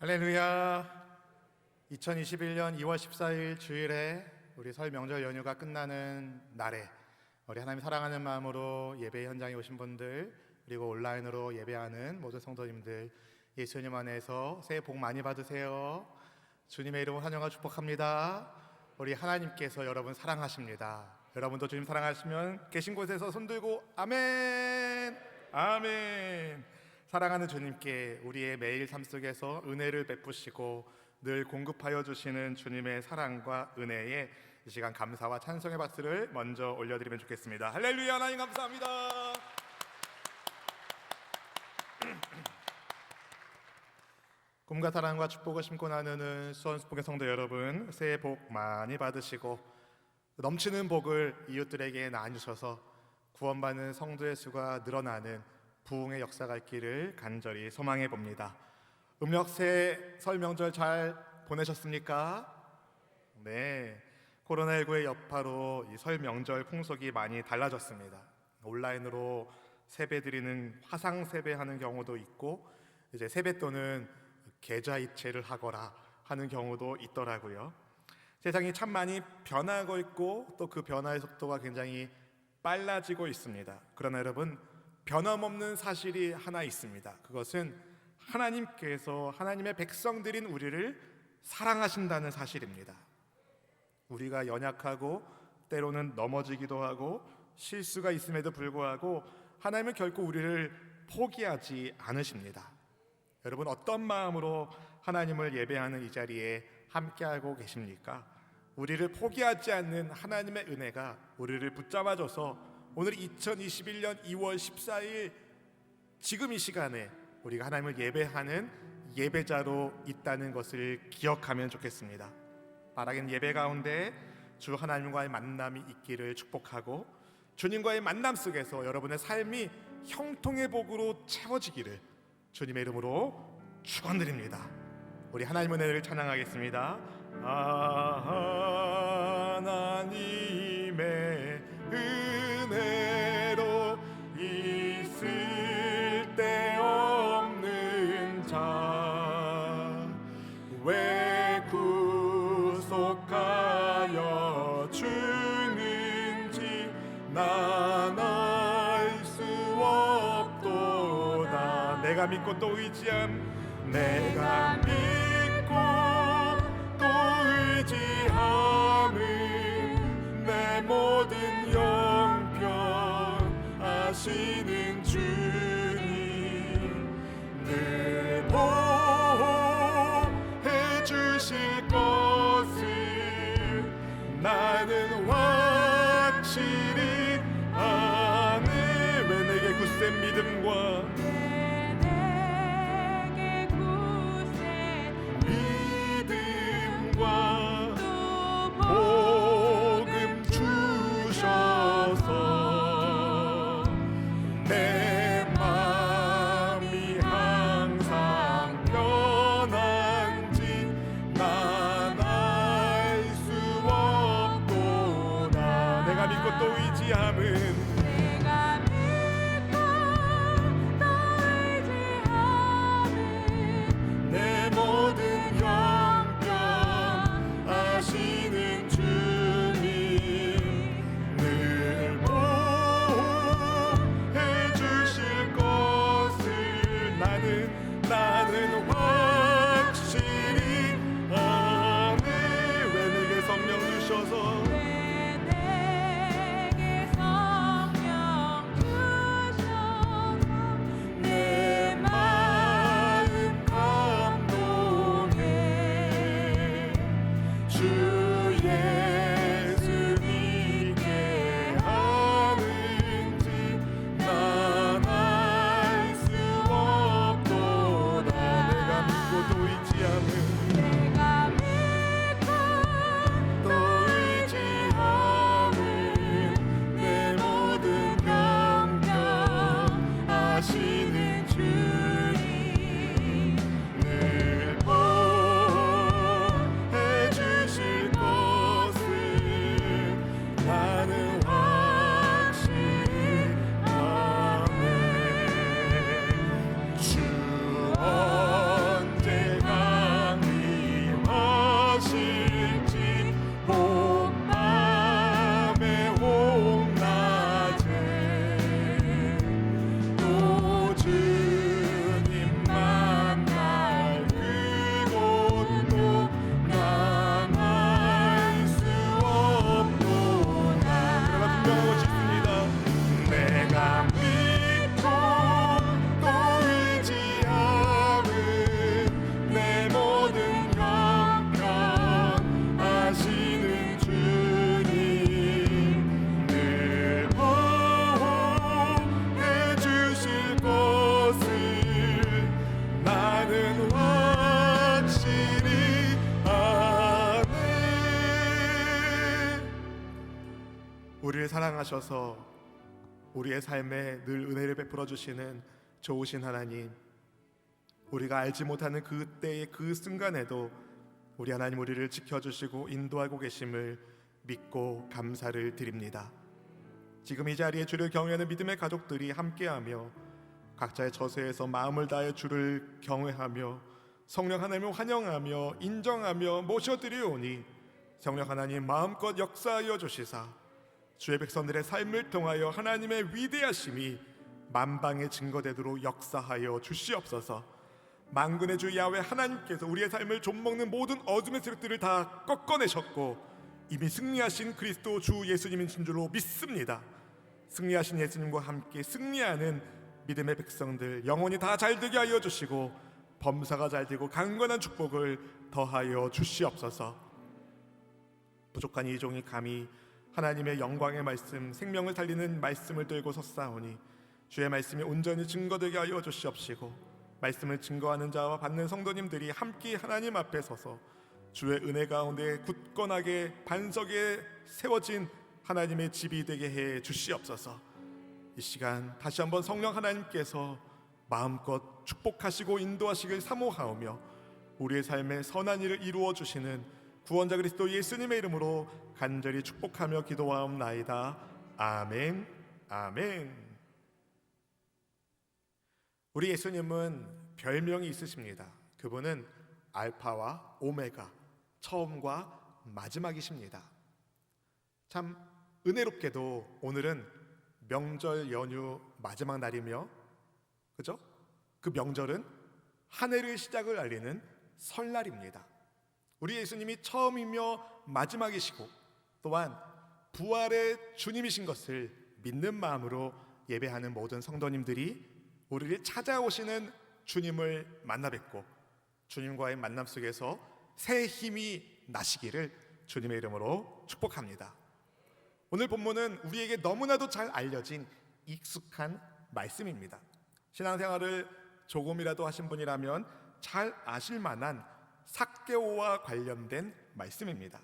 할렐루야. 2021년 2월 14일 주일에 우리 설 명절 연휴가 끝나는 날에 우리 하나님 사랑하는 마음으로 예배 현장에 오신 분들, 그리고 온라인으로 예배하는 모든 성도님들, 예수님 안에서 새해 복 많이 받으세요. 주님의 이름으로 환영하고 축복합니다. 우리 하나님께서 여러분 사랑하십니다. 여러분도 주님 사랑하시면 계신 곳에서 손들고 아멘, 아멘. 사랑하는 주님께 우리의 매일 삶 속에서 은혜를 베푸시고 늘 공급하여 주시는 주님의 사랑과 은혜에 이 시간 감사와 찬송의 박수를 먼저 올려드리면 좋겠습니다. 할렐루야. 하나님 감사합니다. 꿈과 사랑과 축복을 심고 나누는 수원수복의 성도 여러분, 새해 복 많이 받으시고 넘치는 복을 이웃들에게 나누셔서 구원받는 성도의 수가 늘어나는 부흥의 역사가 있기를 간절히 소망해 봅니다. 음력 새해 설 명절 잘 보내셨습니까? 네, 코로나19의 여파로 이 설 명절 풍속이 많이 달라졌습니다. 온라인으로 세배 드리는 화상 세배하는 경우도 있고, 이제 세뱃돈은 계좌 이체를 하거나 하는 경우도 있더라고요. 세상이 참 많이 변하고 있고 또 그 변화의 속도가 굉장히 빨라지고 있습니다. 그러나 여러분, 변함없는 사실이 하나 있습니다. 그것은 하나님께서 하나님의 백성들인 우리를 사랑하신다는 사실입니다. 우리가 연약하고 때로는 넘어지기도 하고 실수가 있음에도 불구하고 하나님은 결코 우리를 포기하지 않으십니다. 여러분, 어떤 마음으로 하나님을 예배하는 이 자리에 함께하고 계십니까? 우리를 포기하지 않는 하나님의 은혜가 우리를 붙잡아줘서 오늘 2021년 2월 14일 지금 이 시간에 우리가 하나님을 예배하는 예배자로 있다는 것을 기억하면 좋겠습니다. 바라긴 예배 가운데 주 하나님과의 만남이 있기를 축복하고, 주님과의 만남 속에서 여러분의 삶이 형통의 복으로 채워지기를 주님의 이름으로 축원드립니다. 우리 하나님의 은혜를 찬양하겠습니다. 하나님의 은혜로 있을 데 없는 자, 왜 구속하여 주는지 난 알 수 없도다. 내가 믿고 또 의지함, 내가 믿고 또 의지함은 내 모든 영평 하시는 주님, 늘 보호해 주실 것을 나는 확실히 아네. 왜 내게 굳센 믿음과 복음 주셔서 내 마음이 항상 편한지 난 알 수 없도다. 내가 믿고 또 의지함은 내 모든 영병 하시는 주님, 늘 보호해 주실 것을 나는 확실히 아네. 왜 내게 성령 주셔서 내 마음 감동해 주 예수님께 하는지 난 알 수 없도다. 내가 사랑하셔서 우리의 삶에 늘 은혜를 베풀어 주시는 좋으신 하나님, 우리가 알지 못하는 그때의 그 순간에도 우리 하나님 우리를 지켜주시고 인도하고 계심을 믿고 감사를 드립니다. 지금 이 자리에 주를 경외하는 믿음의 가족들이 함께하며 각자의 저세에서 마음을 다해 주를 경외하며 성령 하나님을 환영하며 인정하며 모셔드리오니 성령 하나님 마음껏 역사하여 주시사 주의 백성들의 삶을 통하여 하나님의 위대하심이 만방에 증거되도록 역사하여 주시옵소서. 만군의 주 야훼 하나님께서 우리의 삶을 좀먹는 모든 어둠의 세력들을 다 꺾어내셨고 이미 승리하신 그리스도 주 예수님인 줄로 믿습니다. 승리하신 예수님과 함께 승리하는 믿음의 백성들 영원히 다 잘되게 하여 주시고 범사가 잘되고 강건한 축복을 더하여 주시옵소서. 부족한 이 종이 감히 하나님의 영광의 말씀, 생명을 살리는 말씀을 들고 섰사오니 주의 말씀이 온전히 증거되게 하여 주시옵시고 말씀을 증거하는 자와 받는 성도님들이 함께 하나님 앞에 서서 주의 은혜 가운데 굳건하게 반석에 세워진 하나님의 집이 되게 해 주시옵소서. 이 시간 다시 한번 성령 하나님께서 마음껏 축복하시고 인도하시길 사모하오며 우리의 삶에 선한 일을 이루어 주시는 구원자 그리스도 예수님의 이름으로 간절히 축복하며 기도하옵나이다. 아멘. 아멘. 우리 예수님은 별명이 있으십니다. 그분은 알파와 오메가, 처음과 마지막이십니다. 참 은혜롭게도 오늘은 명절 연휴 마지막 날이며, 그죠? 그 명절은 한 해의 시작을 알리는 설날입니다. 우리 예수님이 처음이며 마지막이시고 또한 부활의 주님이신 것을 믿는 마음으로 예배하는 모든 성도님들이 우리를 찾아오시는 주님을 만나 뵙고 주님과의 만남 속에서 새 힘이 나시기를 주님의 이름으로 축복합니다. 오늘 본문은 우리에게 너무나도 잘 알려진 익숙한 말씀입니다. 신앙생활을 조금이라도 하신 분이라면 잘 아실 만한 삭개오와 관련된 말씀입니다.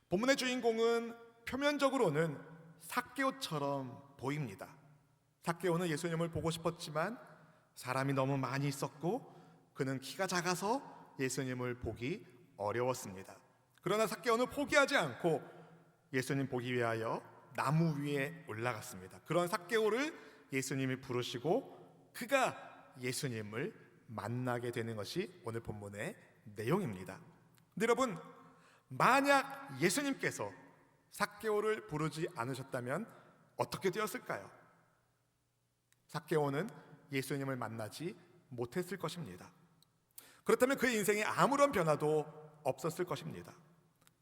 본문의 주인공은 표면적으로는 삭개오처럼 보입니다. 삭개오는 예수님을 보고 싶었지만 사람이 너무 많이 있었고 그는 키가 작아서 예수님을 보기 어려웠습니다. 그러나 삭개오는 포기하지 않고 예수님 보기 위하여 나무 위에 올라갔습니다. 그런 삭개오를 예수님이 부르시고 그가 예수님을 만나게 되는 것이 오늘 본문의 내용입니다. 근데 여러분, 만약 예수님께서 삭개오를 부르지 않으셨다면 어떻게 되었을까요? 삭개오는 예수님을 만나지 못했을 것입니다. 그렇다면 그의 인생에 아무런 변화도 없었을 것입니다.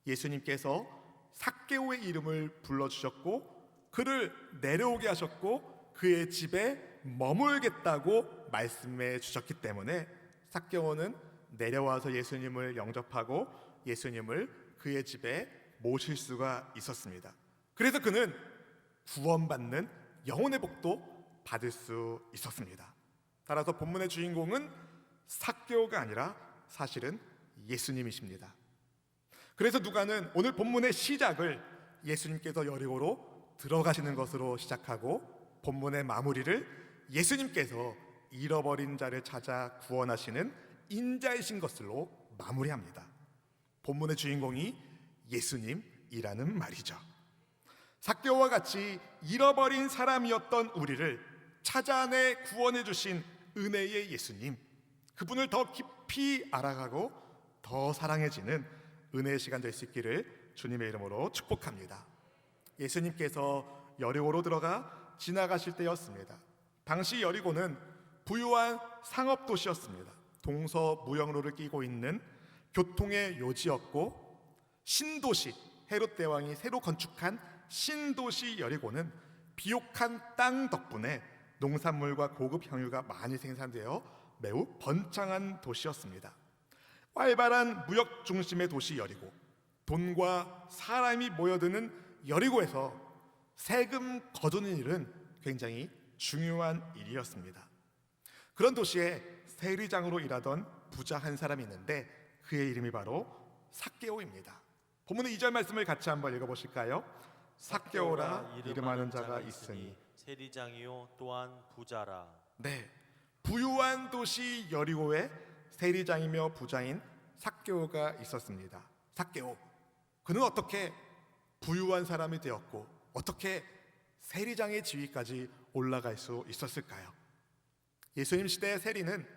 예수님께서 삭개오의 이름을 불러주셨고 그를 내려오게 하셨고 그의 집에 머물겠다고 말씀해 주셨기 때문에 삭개오는 내려와서 예수님을 영접하고 예수님을 그의 집에 모실 수가 있었습니다. 그래서 그는 구원받는 영혼의 복도 받을 수 있었습니다. 따라서 본문의 주인공은 삭개오가 아니라 사실은 예수님이십니다. 그래서 누가는 오늘 본문의 시작을 예수님께서 여리고로 들어가시는 것으로 시작하고 본문의 마무리를 예수님께서 잃어버린 자를 찾아 구원하시는 인자이신 것으로 마무리합니다. 본문의 주인공이 예수님이라는 말이죠. 삭개오와 같이 잃어버린 사람이었던 우리를 찾아내 구원해 주신 은혜의 예수님, 그분을 더 깊이 알아가고 더 사랑해지는 은혜의 시간 될 수 있기를 주님의 이름으로 축복합니다. 예수님께서 여리고로 들어가 지나가실 때였습니다. 당시 여리고는 부유한 상업도시였습니다. 동서무역로를 끼고 있는 교통의 요지였고 신도시, 헤롯 대왕이 새로 건축한 신도시 여리고는 비옥한 땅 덕분에 농산물과 고급 향유가 많이 생산되어 매우 번창한 도시였습니다. 활발한 무역 중심의 도시 여리고, 돈과 사람이 모여드는 여리고에서 세금 거두는 일은 굉장히 중요한 일이었습니다. 그런 도시에 세리장으로 일하던 부자 한 사람이 있는데 그의 이름이 바로 삭개오입니다. 본문의 2절 말씀을 같이 한번 읽어보실까요? 삭개오라 이름하는 자가 있으니 세리장이요 또한 부자라. 네, 부유한 도시 여리고에 세리장이며 부자인 삭개오가 있었습니다. 삭개오, 그는 어떻게 부유한 사람이 되었고 어떻게 세리장의 지위까지 올라갈 수 있었을까요? 예수님 시대의 세리는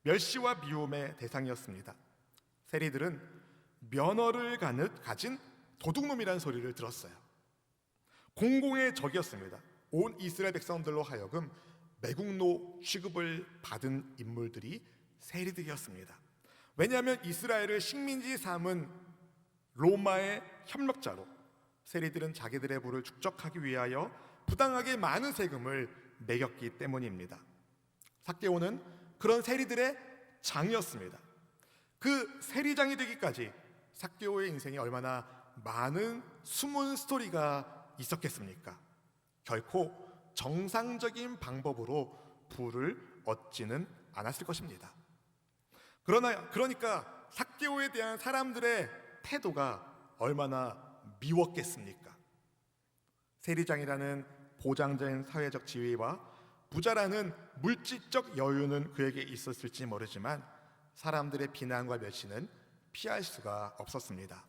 멸시와 미움의 대상이었습니다. 세리들은 면허를 가진 도둑놈이라는 소리를 들었어요. 공공의 적이었습니다. 온 이스라엘 백성들로 하여금 매국노 취급을 받은 인물들이 세리들이었습니다. 왜냐하면 이스라엘을 식민지 삼은 로마의 협력자로 세리들은 자기들의 부를 축적하기 위하여 부당하게 많은 세금을 매겼기 때문입니다. 삭개오는 그런 세리들의 장이었습니다. 그 세리장이 되기까지 삭개오의 인생에 얼마나 많은 숨은 스토리가 있었겠습니까? 결코 정상적인 방법으로 부를 얻지는 않았을 것입니다. 그러니까 삭개오에 대한 사람들의 태도가 얼마나 미웠겠습니까? 세리장이라는 보장된 사회적 지위와 부자라는 물질적 여유는 그에게 있었을지 모르지만 사람들의 비난과 멸시는 피할 수가 없었습니다.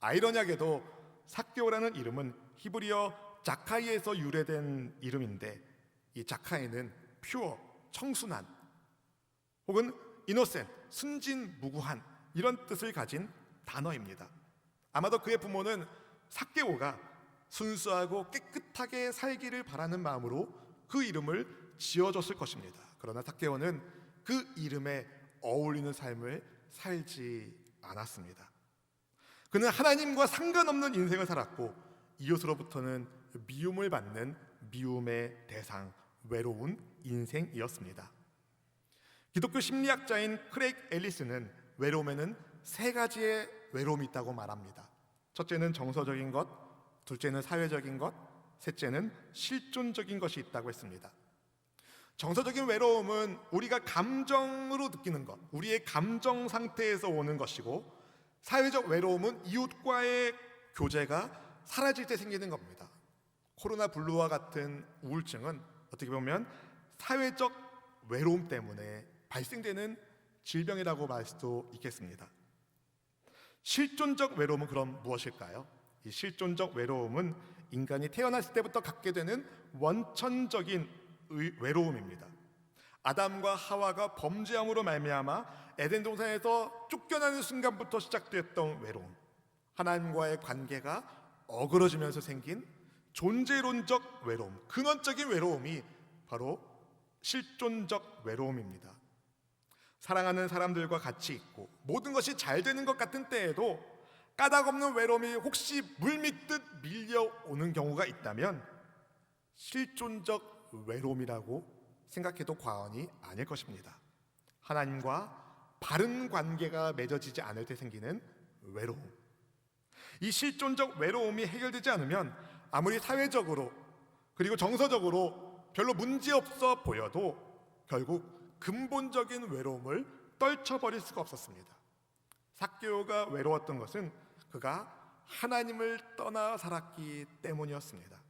아이러니하게도 삭개오라는 이름은 히브리어 자카이에서 유래된 이름인데 이 자카이는 퓨어, 청순한 혹은 이노센, 순진무구한 이런 뜻을 가진 단어입니다. 아마도 그의 부모는 삭개오가 순수하고 깨끗하게 살기를 바라는 마음으로 그 이름을 지어줬을 것입니다. 그러나 삭개오는 그 이름에 어울리는 삶을 살지 않았습니다. 그는 하나님과 상관없는 인생을 살았고 이웃으로부터는 미움을 받는 미움의 대상, 외로운 인생이었습니다. 기독교 심리학자인 크레이그 앨리스는 외로움에는 세 가지의 외로움이 있다고 말합니다. 첫째는 정서적인 것, 둘째는 사회적인 것, 셋째는 실존적인 것이 있다고 했습니다. 정서적인 외로움은 우리가 감정으로 느끼는 것, 우리의 감정 상태에서 오는 것이고, 사회적 외로움은 이웃과의 교제가 사라질 때 생기는 겁니다. 코로나 블루와 같은 우울증은 어떻게 보면 사회적 외로움 때문에 발생되는 질병이라고 말 수도 있겠습니다. 실존적 외로움은 그럼 무엇일까요? 이 실존적 외로움은 인간이 태어났을 때부터 갖게 되는 원천적인 외로움입니다. 아담과 하와가 범죄함으로 말미암아 에덴 동산에서 쫓겨나는 순간부터 시작되었던 외로움, 하나님과의 관계가 어그러지면서 생긴 존재론적 외로움, 근원적인 외로움이 바로 실존적 외로움입니다. 사랑하는 사람들과 같이 있고 모든 것이 잘 되는 것 같은 때에도 까닭없는 외로움이 혹시 물밀듯 밀려오는 경우가 있다면 실존적 외로움이라고 생각해도 과언이 아닐 것입니다. 하나님과 바른 관계가 맺어지지 않을 때 생기는 외로움, 이 실존적 외로움이 해결되지 않으면 아무리 사회적으로 그리고 정서적으로 별로 문제없어 보여도 결국 근본적인 외로움을 떨쳐버릴 수가 없었습니다. 삭개오가 외로웠던 것은 그가 하나님을 떠나 살았기 때문이었습니다.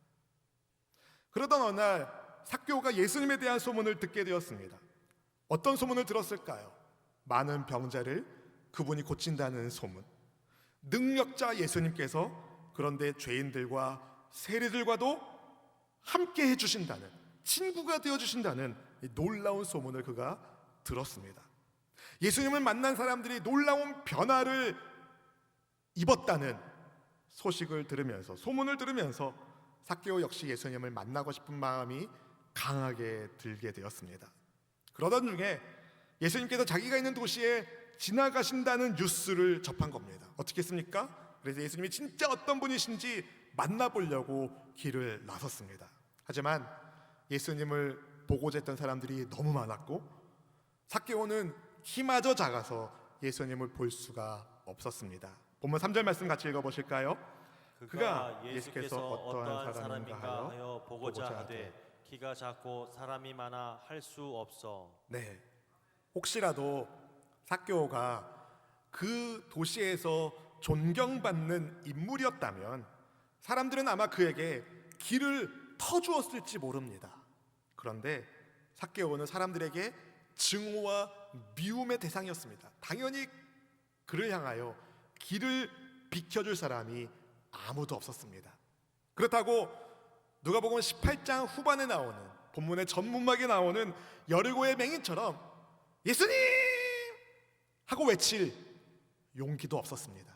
그러던 어느 날 삭개오가 예수님에 대한 소문을 듣게 되었습니다. 어떤 소문을 들었을까요? 많은 병자를 그분이 고친다는 소문. 능력자 예수님께서 그런데 죄인들과 세리들과도 함께 해주신다는, 친구가 되어주신다는 놀라운 소문을 그가 들었습니다. 예수님을 만난 사람들이 놀라운 변화를 입었다는 소식을 들으면서, 소문을 들으면서 삭개오 역시 예수님을 만나고 싶은 마음이 강하게 들게 되었습니다. 그러던 중에 예수님께서 자기가 있는 도시에 지나가신다는 뉴스를 접한 겁니다. 어떻게 했습니까? 그래서 예수님이 진짜 어떤 분이신지 만나보려고 길을 나섰습니다. 하지만 예수님을 보고자 했던 사람들이 너무 많았고 삭개오는 키마저 작아서 예수님을 볼 수가 없었습니다. 본문 3절 말씀 같이 읽어보실까요? 그가 예수께서 어떠한 사람인가 하여 보고자 하되 키가 작고 사람이 많아 할 수 없어. 네, 혹시라도 삭개오가 그 도시에서 존경받는 인물이었다면 사람들은 아마 그에게 길을 터주었을지 모릅니다. 그런데 삭개오는 사람들에게 증오와 미움의 대상이었습니다. 당연히 그를 향하여 길을 비켜줄 사람이 아무도 없었습니다. 그렇다고 누가복음 18장 후반에 나오는, 본문의 전문막에 나오는 여리고의 맹인처럼 예수님! 하고 외칠 용기도 없었습니다.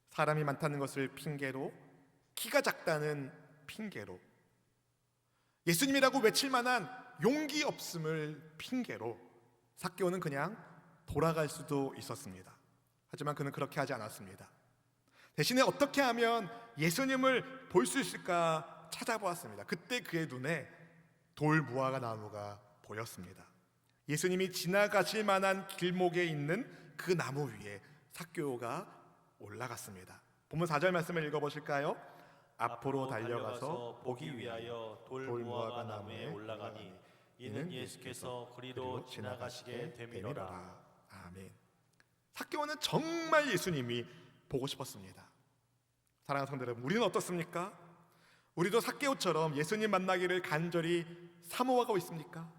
사람이 많다는 것을 핑계로, 키가 작다는 핑계로, 예수님이라고 외칠 만한 용기 없음을 핑계로 삭개오는 그냥 돌아갈 수도 있었습니다. 하지만 그는 그렇게 하지 않았습니다. 대신에 어떻게 하면 예수님을 볼 수 있을까 찾아보았습니다. 그때 그의 눈에 돌무화과 나무가 보였습니다. 예수님이 지나가실 만한 길목에 있는 그 나무 위에 삭개오가 올라갔습니다. 본문 4절 말씀을 읽어보실까요? 앞으로 달려가서 보기 위하여 돌무화과 나무에 올라가니 이는 예수께서 그리로 지나가시게 됨이로라. 아멘. 삭개오는 정말 예수님이 보고 싶었습니다. 사랑하는 성도 여러분, 우리는 어떻습니까? 우리도 삭개오처럼 예수님 만나기를 간절히 사모하고 있습니까?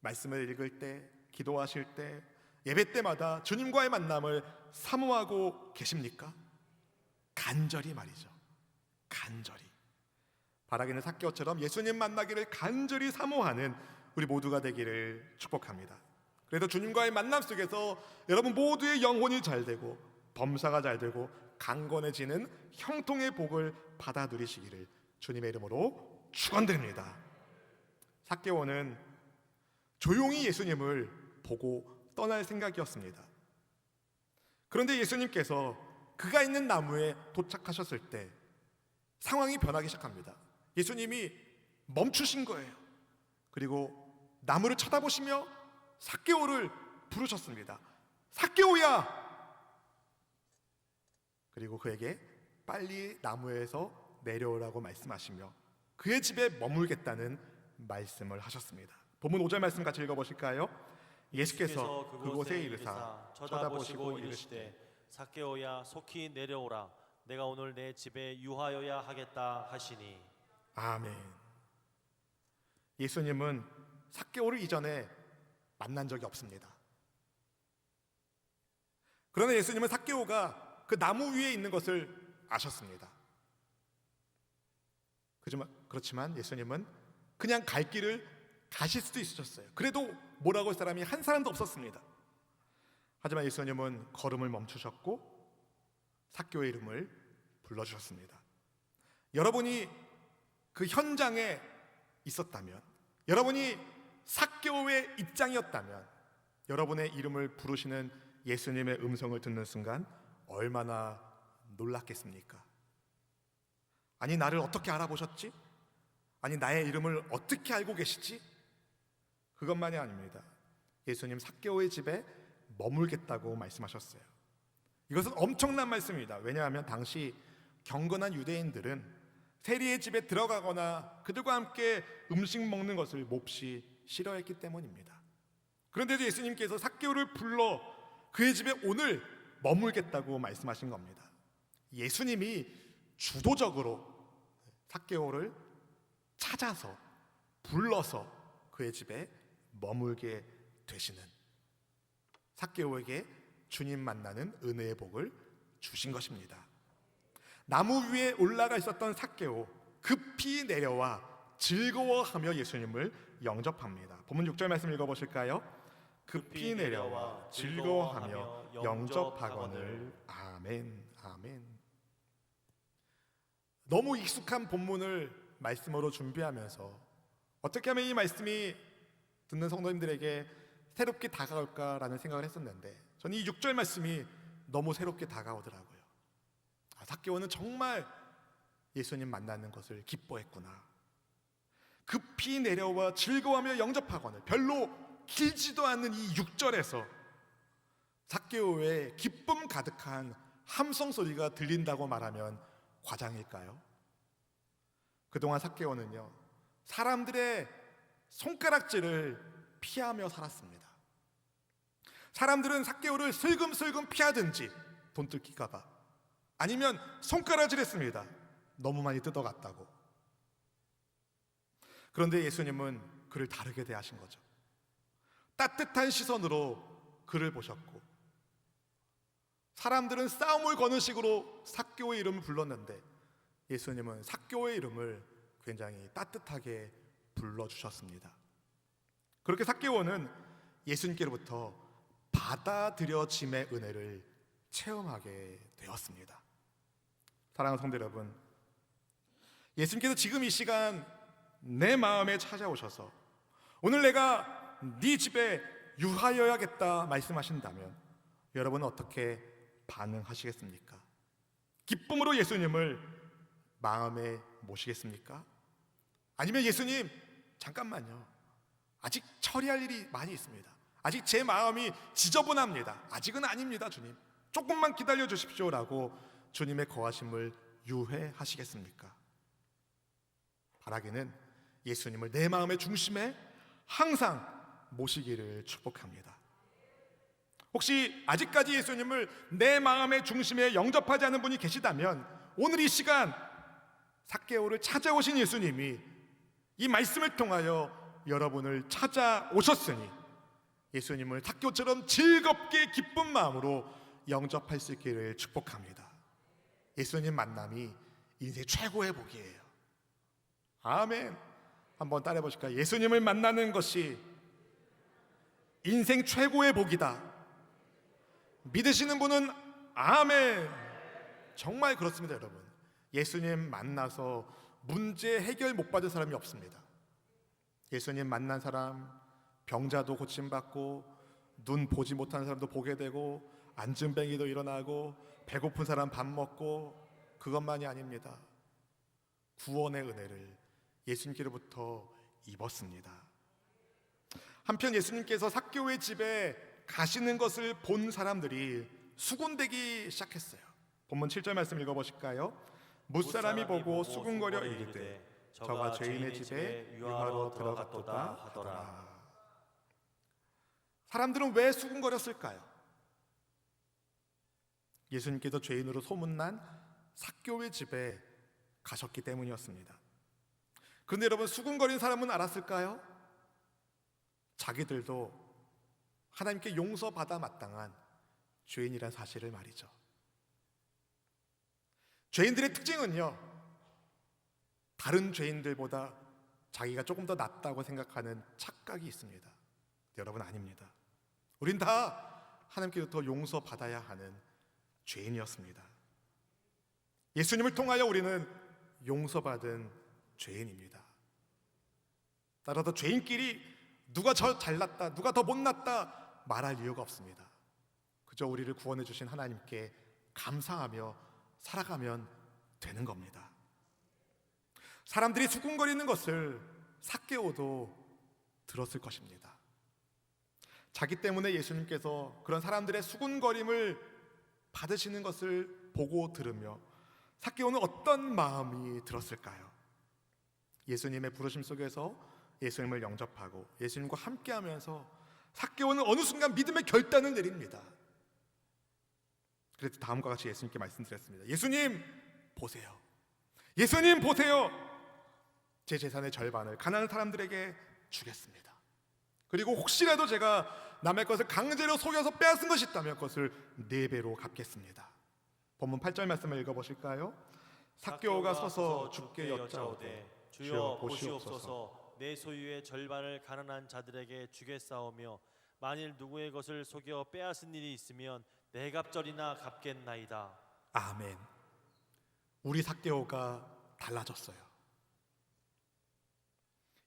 말씀을 읽을 때, 기도하실 때, 예배 때마다 주님과의 만남을 사모하고 계십니까? 간절히 말이죠. 간절히. 바라기는 삭개오처럼 예수님 만나기를 간절히 사모하는 우리 모두가 되기를 축복합니다. 그래서 주님과의 만남 속에서 여러분 모두의 영혼이 잘되고 범사가 잘되고 강건해지는 형통의 복을 받아 누리시기를 주님의 이름으로 축원드립니다. 삭개오는 조용히 예수님을 보고 떠날 생각이었습니다. 그런데 예수님께서 그가 있는 나무에 도착하셨을 때 상황이 변하기 시작합니다. 예수님이 멈추신 거예요. 그리고 나무를 쳐다보시며 삭개오를 부르셨습니다. 삭개오야! 그리고 그에게 빨리 나무에서 내려오라고 말씀하시며 그의 집에 머물겠다는 말씀을 하셨습니다. 본문 5절 말씀 같이 읽어보실까요? 예수께서 그곳에 이르사 쳐다보시고 이르시되 삭개오야 속히 내려오라. 내가 오늘 내 집에 유하여야 하겠다 하시니. 아멘. 예수님은 삭개오를 이전에 만난 적이 없습니다. 그러나 예수님은 삭개오가 그 나무 위에 있는 것을 아셨습니다. 그렇지만 예수님은 그냥 갈 길을 가실 수도 있으셨어요. 그래도 뭐라고 할 사람이 한 사람도 없었습니다. 하지만 예수님은 걸음을 멈추셨고 삭개오의 이름을 불러주셨습니다. 여러분이 그 현장에 있었다면, 여러분이 삭개오의 입장이었다면 여러분의 이름을 부르시는 예수님의 음성을 듣는 순간 얼마나 놀랐겠습니까? 아니 나를 어떻게 알아보셨지? 아니 나의 이름을 어떻게 알고 계시지? 그것만이 아닙니다. 예수님 삭개오의 집에 머물겠다고 말씀하셨어요. 이것은 엄청난 말씀입니다. 왜냐하면 당시 경건한 유대인들은 세리의 집에 들어가거나 그들과 함께 음식 먹는 것을 몹시 싫어했기 때문입니다. 그런데도 예수님께서 삭개오를 불러 그의 집에 오늘 머물겠다고 말씀하신 겁니다. 예수님이 주도적으로 삭개오를 찾아서 불러서 그의 집에 머물게 되시는, 삭개오에게 주님 만나는 은혜의 복을 주신 것입니다. 나무 위에 올라가 있었던 삭개오 급히 내려와 즐거워하며 예수님을 영접합니다. 본문 6절 말씀 읽어보실까요? 급히 내려와 즐거워하며 영접하거늘. 아멘, 아멘. 너무 익숙한 본문을 말씀으로 준비하면서 어떻게 하면 이 말씀이 듣는 성도님들에게 새롭게 다가올까라는 생각을 했었는데 저는 이 6절 말씀이 너무 새롭게 다가오더라고요. 삭개오는 정말 예수님 만나는 것을 기뻐했구나. 급히 내려와 즐거워하며 영접하거늘. 별로 길지도 않는 이 6절에서 삭개오의 기쁨 가득한 함성 소리가 들린다고 말하면 과장일까요? 그동안 삭개오는요 사람들의 손가락질을 피하며 살았습니다. 사람들은 삭개오를 슬금슬금 피하든지 돈 뜯길까 봐, 아니면 손가락질했습니다. 너무 많이 뜯어갔다고. 그런데 예수님은 그를 다르게 대하신 거죠. 따뜻한 시선으로 그를 보셨고, 사람들은 싸움을 거는 식으로 삭개오의 이름을 불렀는데 예수님은 삭개오의 이름을 굉장히 따뜻하게 불러주셨습니다. 그렇게 삭개오는 예수님께로부터 받아들여짐의 은혜를 체험하게 되었습니다. 사랑하는 성도 여러분, 예수님께서 지금 이 시간 내 마음에 찾아오셔서 오늘 내가 네 집에 유하여야겠다 말씀하신다면 여러분은 어떻게 반응하시겠습니까? 기쁨으로 예수님을 마음에 모시겠습니까? 아니면 예수님 잠깐만요, 아직 처리할 일이 많이 있습니다. 아직 제 마음이 지저분합니다. 아직은 아닙니다. 주님, 조금만 기다려 주십시오라고 주님의 거하심을 유회하시겠습니까? 바라기는 예수님을 내 마음의 중심에 항상 모시기를 축복합니다. 혹시 아직까지 예수님을 내 마음의 중심에 영접하지 않은 분이 계시다면 오늘 이 시간 삭개오를 찾아오신 예수님이 이 말씀을 통하여 여러분을 찾아오셨으니 예수님을 삭개오처럼 즐겁게 기쁜 마음으로 영접할 수 있기를 축복합니다. 예수님 만남이 인생 최고의 복이에요. 아멘. 한번 따라해 보실까요? 예수님을 만나는 것이 인생 최고의 복이다. 믿으시는 분은 아멘. 정말 그렇습니다, 여러분. 예수님 만나서 문제 해결 못 받은 사람이 없습니다. 예수님 만난 사람, 병자도 고침받고 눈 보지 못하는 사람도 보게 되고 안진뱅이도 일어나고 배고픈 사람 밥 먹고, 그것만이 아닙니다. 구원의 은혜를 예수님께로부터 입었습니다. 한편 예수님께서 삭개오의 집에 가시는 것을 본 사람들이 수군대기 시작했어요. 본문 7절 말씀 읽어보실까요? 무사람이 보고 수군거려 이르되 저가 죄인의 집에 유하러 들어갔도다 하더라. 사람들은 왜 수군거렸을까요? 예수님께서 죄인으로 소문난 삭개오의 집에 가셨기 때문이었습니다. 그런데 여러분, 수군거린 사람은 알았을까요? 자기들도 하나님께 용서받아 마땅한 죄인이란 사실을 말이죠. 죄인들의 특징은요, 다른 죄인들보다 자기가 조금 더 낫다고 생각하는 착각이 있습니다. 여러분, 아닙니다. 우린 다 하나님께로부터 용서받아야 하는 죄인이었습니다. 예수님을 통하여 우리는 용서받은 죄인입니다. 따라서 죄인끼리 누가 저 잘났다, 누가 더 못났다 말할 이유가 없습니다. 그저 우리를 구원해 주신 하나님께 감사하며 살아가면 되는 겁니다. 사람들이 수군거리는 것을 삭개오도 들었을 것입니다. 자기 때문에 예수님께서 그런 사람들의 수군거림을 받으시는 것을 보고 들으며 삭개오는 어떤 마음이 들었을까요? 예수님의 부르심 속에서 예수님을 영접하고 예수님과 함께하면서 삭개오는 어느 순간 믿음의 결단을 내립니다. 그래서 다음과 같이 예수님께 말씀드렸습니다. 예수님 보세요. 예수님 보세요. 제 재산의 절반을 가난한 사람들에게 주겠습니다. 그리고 혹시라도 제가 남의 것을 강제로 속여서 빼앗은 것이 있다면 그것을 4배로 갚겠습니다. 본문 8절 말씀을 읽어보실까요? 삭개오가 서서 주께 여짜오되 주여 보시옵소서, 내 소유의 절반을 가난한 자들에게 주겠사오며 만일 누구의 것을 속여 빼앗은 일이 있으면 내 갑절이나 갚겠나이다. 아멘. 우리 삭개오가 달라졌어요.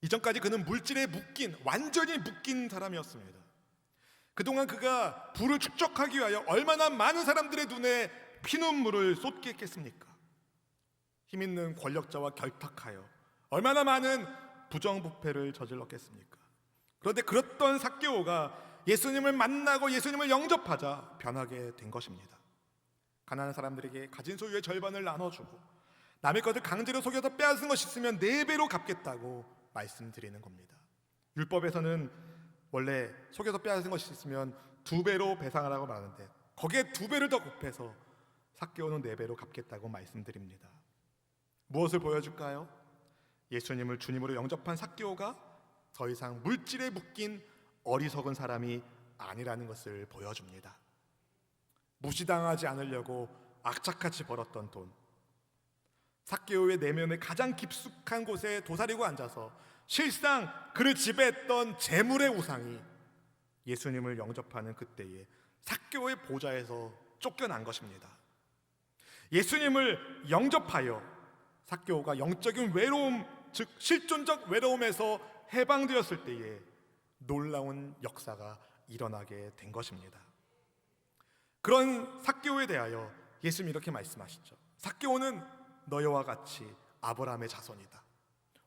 이전까지 그는 물질에 완전히 묶인 사람이었습니다. 그동안 그가 부를 축적하기 위하여 얼마나 많은 사람들의 눈에 피눈물을 쏟게 했겠습니까? 힘있는 권력자와 결탁하여 얼마나 많은 부정부패를 저질렀겠습니까? 그런데 그랬던 삭개오가 예수님을 만나고 예수님을 영접하자 변하게 된 것입니다. 가난한 사람들에게 가진 소유의 절반을 나눠주고 남의 것을 강제로 속여서 빼앗은 것이 있으면 4배로 갚겠다고 말씀드리는 겁니다. 율법에서는 원래 속여서 빼앗은 것이 있으면 2배로 배상하라고 말하는데 거기에 2배를 더 곱해서 삭개오는 4배로 갚겠다고 말씀드립니다. 무엇을 보여줄까요? 예수님을 주님으로 영접한 삭개오가 더 이상 물질에 묶인 어리석은 사람이 아니라는 것을 보여줍니다. 무시당하지 않으려고 악착같이 벌었던 돈, 삭개오의 내면의 가장 깊숙한 곳에 도사리고 앉아서 실상 그를 지배했던 재물의 우상이 예수님을 영접하는 그때에 삭개오의 보좌에서 쫓겨난 것입니다. 예수님을 영접하여 삭개오가 영적인 외로움, 즉 실존적 외로움에서 해방되었을 때에 놀라운 역사가 일어나게 된 것입니다. 그런 삭개오에 대하여 예수님이 이렇게 말씀하시죠. 삭개오는 너희와 같이 아브라함의 자손이다.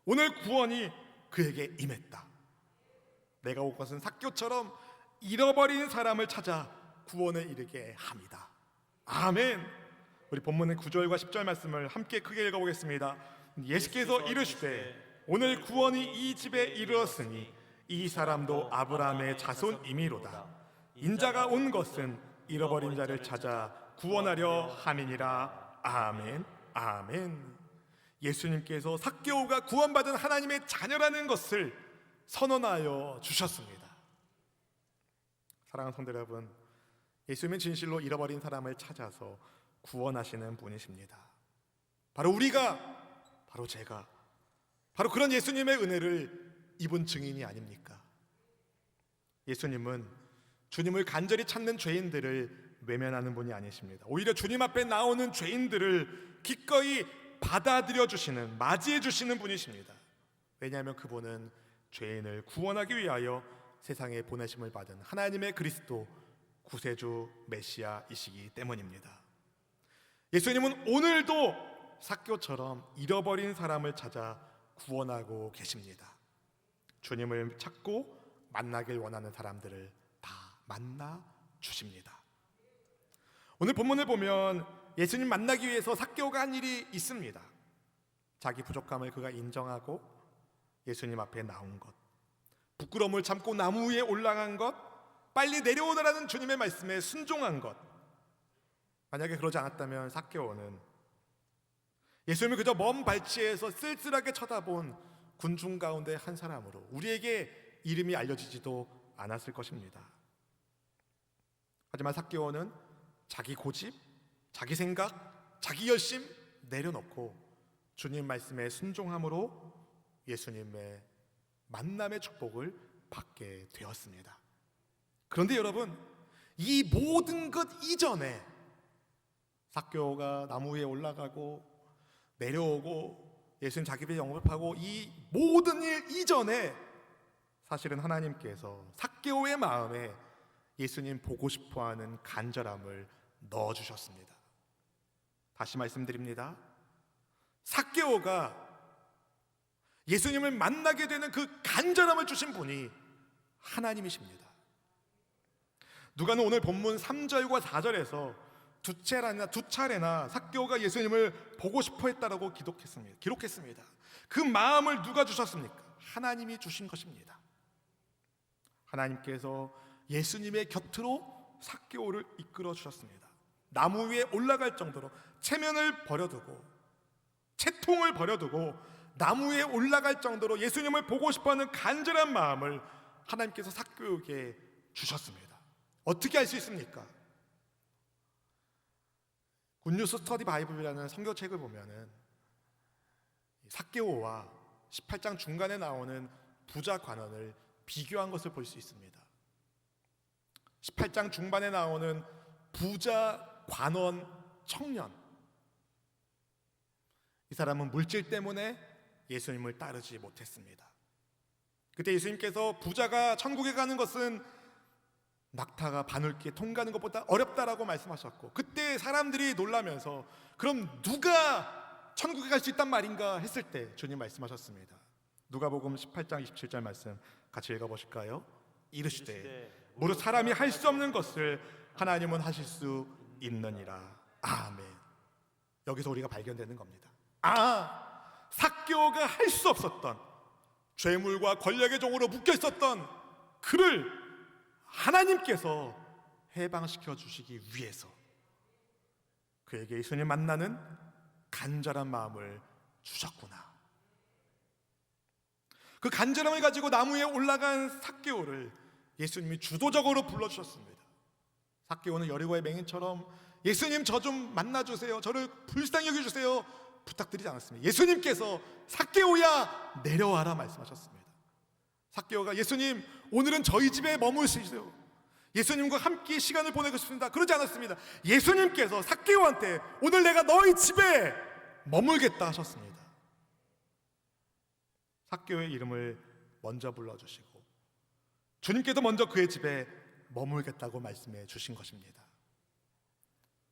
오늘 구원이 그에게 임했다. 내가 올 것은 삭개오처럼 잃어버린 사람을 찾아 구원에 이르게 함이다. 아멘. 우리 본문의 9절과 10절 말씀을 함께 크게 읽어보겠습니다. 예수께서 이르시되 오늘 구원이 이 집에 이르렀으니 이 사람도 아브라함의 자손이미로다. 인자가 온 것은 잃어버린 자를 찾아 구원하려 함이니라. 아멘. 아멘. 예수님께서 삭개오가 구원받은 하나님의 자녀라는 것을 선언하여 주셨습니다. 사랑하는 성도 여러분, 예수님은 진실로 잃어버린 사람을 찾아서 구원하시는 분이십니다. 바로 우리가, 바로 제가, 바로 그런 예수님의 은혜를 입은 증인이 아닙니까? 예수님은 주님을 간절히 찾는 죄인들을 외면하는 분이 아니십니다. 오히려 주님 앞에 나오는 죄인들을 기꺼이 받아들여 주시는, 맞이해 주시는 분이십니다. 왜냐하면 그분은 죄인을 구원하기 위하여 세상에 보내심을 받은 하나님의 그리스도 구세주 메시아이시기 때문입니다. 예수님은 오늘도 삭개오처럼 잃어버린 사람을 찾아 구원하고 계십니다. 주님을 찾고 만나길 원하는 사람들을 다 만나 주십니다. 오늘 본문을 보면 예수님 만나기 위해서 삭개오가 한 일이 있습니다. 자기 부족함을 그가 인정하고 예수님 앞에 나온 것, 부끄러움을 참고 나무 위에 올라간 것, 빨리 내려오라는 주님의 말씀에 순종한 것. 만약에 그러지 않았다면 삭개오는 예수님을 그저 먼 발치에서 쓸쓸하게 쳐다본 군중 가운데 한 사람으로 우리에게 이름이 알려지지도 않았을 것입니다. 하지만 삭개오는 자기 고집, 자기 생각, 자기 열심 내려놓고 주님 말씀에 순종함으로 예수님의 만남의 축복을 받게 되었습니다. 그런데 여러분, 이 모든 것 이전에 삭개오가 나무 위에 올라가고 내려오고 예수님 자기 배에 영접하고 이 모든 일 이전에 사실은 하나님께서 삭개오의 마음에 예수님 보고 싶어하는 간절함을 넣어주셨습니다. 다시 말씀드립니다. 삭개오가 예수님을 만나게 되는 그 간절함을 주신 분이 하나님이십니다. 누가는 오늘 본문 3절과 4절에서 두 차례나 삭개오가 예수님을 보고 싶어 했다라고 기록했습니다. 그 마음을 누가 주셨습니까? 하나님이 주신 것입니다. 하나님께서 예수님의 곁으로 삭개오를 이끌어 주셨습니다. 나무 위에 올라갈 정도로 체면을 버려두고 채통을 버려두고 나무 위에 올라갈 정도로 예수님을 보고 싶어하는 간절한 마음을 하나님께서 삭개오에게 주셨습니다. 어떻게 알 수 있습니까? 굿뉴스 스터디 바이블이라는 성경책을 보면은 삭개오와 18장 중간에 나오는 부자 관원을 비교한 것을 볼 수 있습니다. 18장 중반에 나오는 부자 관원 청년, 이 사람은 물질 때문에 예수님을 따르지 못했습니다. 그때 예수님께서 부자가 천국에 가는 것은 낙타가 바늘귀에 통과하는 것보다 어렵다라고 말씀하셨고, 그때 사람들이 놀라면서 그럼 누가 천국에 갈 수 있단 말인가 했을 때 주님 말씀하셨습니다. 누가복음 18장 27절 말씀 같이 읽어보실까요? 이르시되 무릇 사람이 할 수 없는 것을 하나님은 하실 수 있느니라. 아멘. 여기서 우리가 발견되는 겁니다. 삭개오가 할 수 없었던, 죄물과 권력의 종으로 묶여 있었던 그를 하나님께서 해방시켜 주시기 위해서 그에게 예수님 만나는 간절한 마음을 주셨구나. 그 간절함을 가지고 나무 위에 올라간 삭개오를 예수님이 주도적으로 불러주셨습니다. 삭개오는 여리고의 맹인처럼 예수님 저 좀 만나주세요, 저를 불쌍히 여겨주세요 부탁드리지 않았습니다. 예수님께서 삭개오야 내려와라 말씀하셨습니다. 삭개오가 예수님 오늘은 저희 집에 머무르시죠, 예수님과 함께 시간을 보내고 싶습니다, 그러지 않았습니다. 예수님께서 삭개오한테 오늘 내가 너희 집에 머물겠다 하셨습니다. 삭개오의 이름을 먼저 불러주시고 주님께서 먼저 그의 집에 머물겠다고 말씀해 주신 것입니다.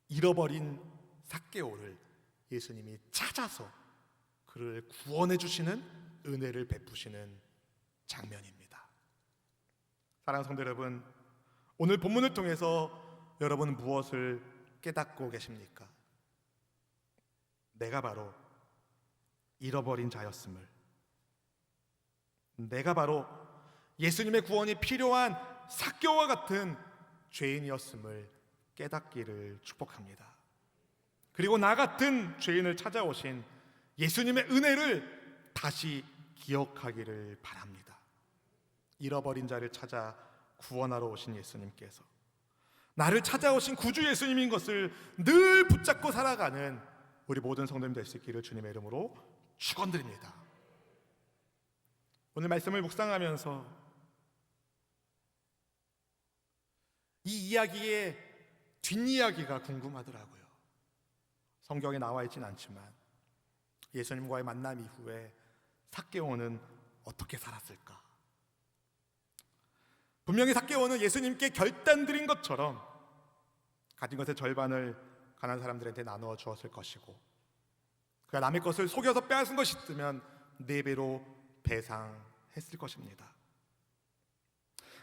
잃어버린 삭개오를 예수님이 찾아서 그를 구원해 주시는 은혜를 베푸시는 장면입니다. 사랑하는 성도 여러분, 오늘 본문을 통해서 여러분은 무엇을 깨닫고 계십니까? 내가 바로 잃어버린 자였음을, 내가 바로 예수님의 구원이 필요한 삭개오와 같은 죄인이었음을 깨닫기를 축복합니다. 그리고 나 같은 죄인을 찾아오신 예수님의 은혜를 다시 기억하기를 바랍니다. 잃어버린 자를 찾아 구원하러 오신 예수님께서 나를 찾아오신 구주 예수님인 것을 늘 붙잡고 살아가는 우리 모든 성도님 될 수 있기를 주님의 이름으로 축원드립니다. 오늘 말씀을 묵상하면서 이 이야기의 뒷이야기가 궁금하더라고요. 성경에 나와 있진 않지만 예수님과의 만남 이후에 삭개오는 어떻게 살았을까? 분명히 삭개오는 예수님께 결단드린 것처럼 가진 것의 절반을 가난한 사람들한테 나누어 주었을 것이고, 그가 남의 것을 속여서 빼앗은 것이 있으면 4배로 배상했을 것입니다.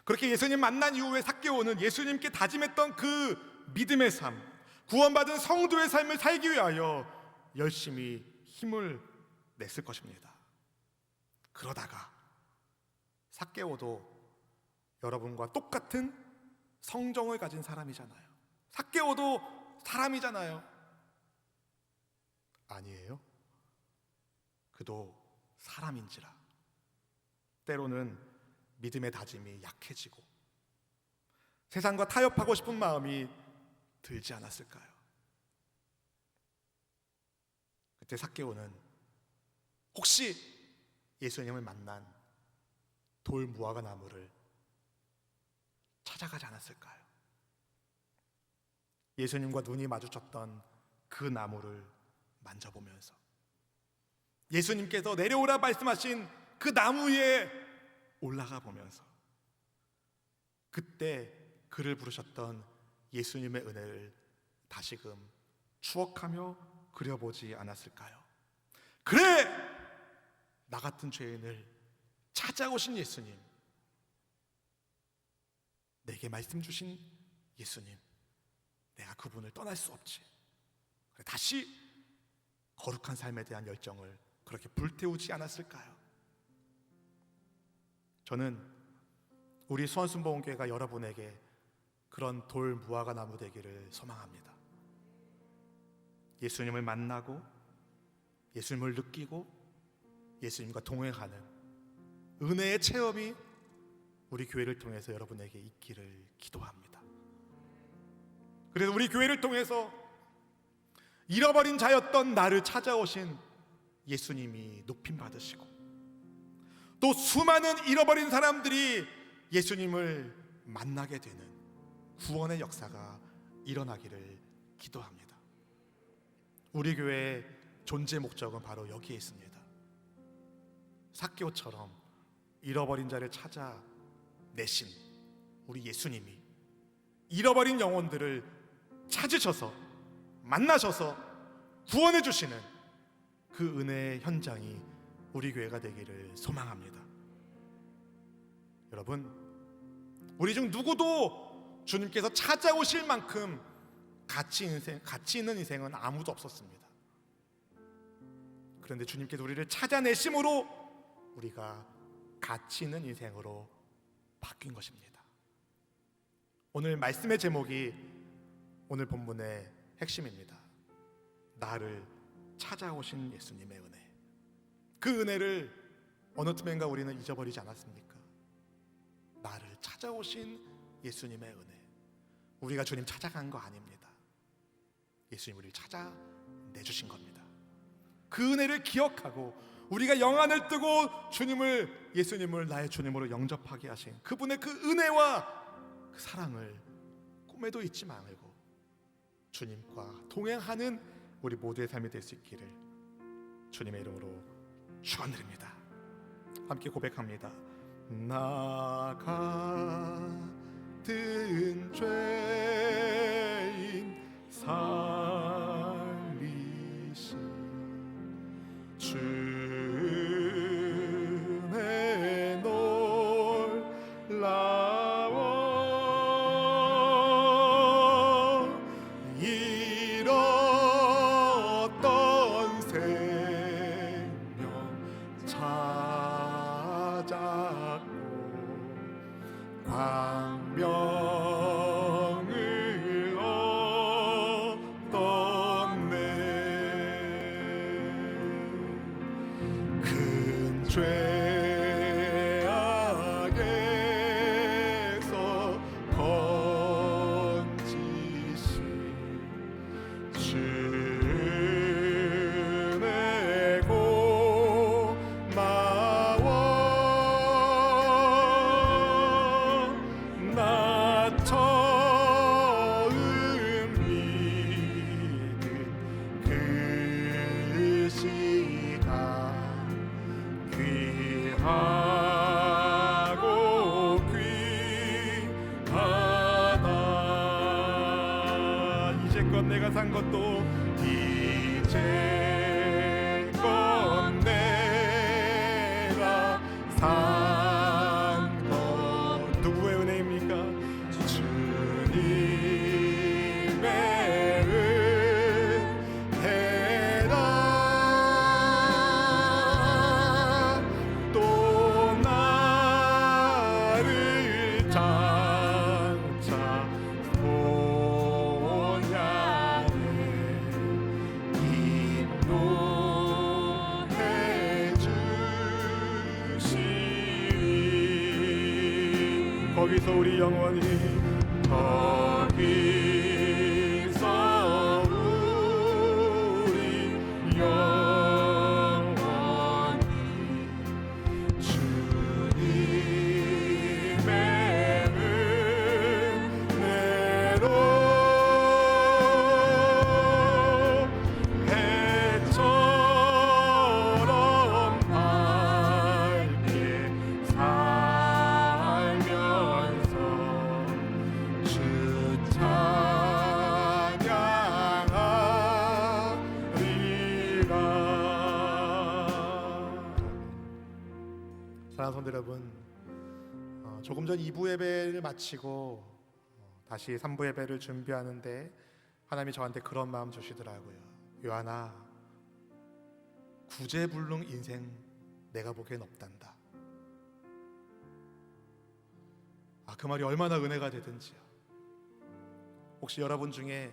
그렇게 예수님 만난 이후에 삭개오는 예수님께 다짐했던 그 믿음의 삶, 구원받은 성도의 삶을 살기 위하여 열심히 힘을 냈을 것입니다. 그러다가 삭개오도 여러분과 똑같은 성정을 가진 사람이잖아요. 삭개오도 사람이잖아요. 아니에요. 그도 사람인지라 때로는 믿음의 다짐이 약해지고 세상과 타협하고 싶은 마음이 들지 않았을까요? 그때 삭개오는 혹시 예수님을 만난 돌 무화과 나무를 찾아가지 않았을까요? 예수님과 눈이 마주쳤던 그 나무를 만져보면서 예수님께서 내려오라 말씀하신 그 나무 위에 올라가 보면서 그때 그를 부르셨던 예수님의 은혜를 다시금 추억하며 그려보지 않았을까요? 그래! 나 같은 죄인을 찾아오신 예수님, 내게 말씀 주신 예수님, 내가 그분을 떠날 수 없지. 다시 거룩한 삶에 대한 열정을 그렇게 불태우지 않았을까요? 저는 우리 수원순복음교회가 여러분에게 그런 돌 무화과 나무 되기를 소망합니다. 예수님을 만나고 예수님을 느끼고 예수님과 동행하는 은혜의 체험이 우리 교회를 통해서 여러분에게 있기를 기도합니다. 그래서 우리 교회를 통해서 잃어버린 자였던 나를 찾아오신 예수님이 높임 받으시고 또 수많은 잃어버린 사람들이 예수님을 만나게 되는 구원의 역사가 일어나기를 기도합니다. 우리 교회의 존재 목적은 바로 여기에 있습니다. 삭개오처럼 잃어버린 자를 찾아내신 우리 예수님이 잃어버린 영혼들을 찾으셔서 만나셔서 구원해 주시는 그 은혜의 현장이 우리 교회가 되기를 소망합니다. 여러분, 우리 중 누구도 주님께서 찾아오실 만큼 가치 있는 인생은 아무도 없었습니다. 그런데 주님께서 우리를 찾아내심으로 우리가 가치 있는 인생으로 바뀐 것입니다. 오늘 말씀의 제목이 오늘 본문의 핵심입니다. 나를 찾아오신 예수님의 은혜, 그 은혜를 어느 틈엔가 우리는 잊어버리지 않았습니까? 나를 찾아오신 예수님의 은혜. 우리가 주님 찾아간 거 아닙니다. 예수님 우리를 찾아내주신 겁니다. 그 은혜를 기억하고 우리가 영안을 뜨고 예수님을 나의 주님으로 영접하게 하신 그분의 그 은혜와 그 사랑을 꿈에도 잊지 말고 주님과 동행하는 우리 모두의 삶이 될 수 있기를 주님의 이름으로 축원드립니다. 함께 고백합니다. 나 같은 죄인 살리신 주의 놀라워 잃었던 생명 찾았고 광명을 얻었네. 큰 죄악에서 건지신 주의 고마워. 나 처음 믿은 그 시간 귀하고 귀하다. 이제껏 내가 산 것도 이제껏 내가 산 것 누구의 은혜입니까? 주님의 은혜라. 또 나를 장차 본향에 인도해 주시리. 거기서 우리 영원히 거기서 우리 영원히 주님의 은혜로 해처럼 밝게 살면서 주 찬양하리라. 사랑하는 성도 여러분, 조금 전 2부 예배를 마치고 다시 3부 예배를 준비하는데 하나님이 저한테 그런 마음 주시더라고요. 요한아, 구제불능 인생 내가 보기엔 없단다. 그 말이 얼마나 은혜가 되든지요. 혹시 여러분 중에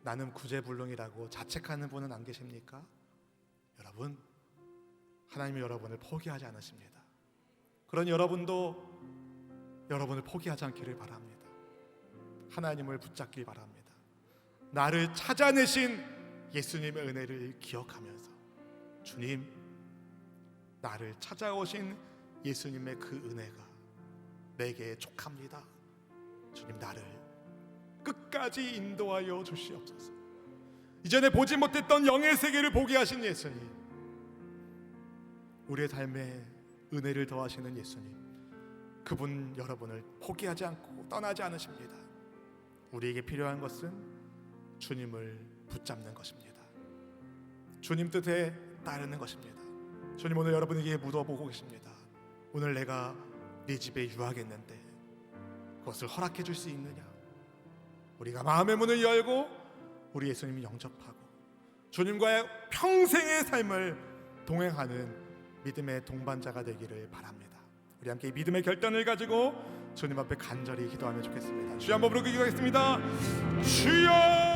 나는 구제불능이라고 자책하는 분은 안 계십니까? 여러분, 하나님이 여러분을 포기하지 않으십니다. 그런 여러분도 여러분을 포기하지 않기를 바랍니다. 하나님을 붙잡길 바랍니다. 나를 찾아내신 예수님의 은혜를 기억하면서 주님, 나를 찾아오신 예수님의 그 은혜가 내게 족합니다. 주님, 나를 끝까지 인도하여 주시옵소서. 이전에 보지 못했던 영의 세계를 보게 하신 예수님, 우리의 삶에 은혜를 더하시는 예수님, 그분 여러분을 포기하지 않고 떠나지 않으십니다. 우리에게 필요한 것은 주님을 붙잡는 것입니다. 주님 뜻에 따르는 것입니다. 주님, 오늘 여러분에게 묻어보고 계십니다. 오늘 내가 네 집에 유하겠는데 그것을 허락해 줄 수 있느냐? 우리가 마음의 문을 열고 우리 예수님을 영접하고 주님과의 평생의 삶을 동행하는 믿음의 동반자가 되기를 바랍니다. 우리 함께 이 믿음의 결단을 가지고 주님 앞에 간절히 기도하면 좋겠습니다. 주여, 한번 부르고 기도하겠습니다. 주여!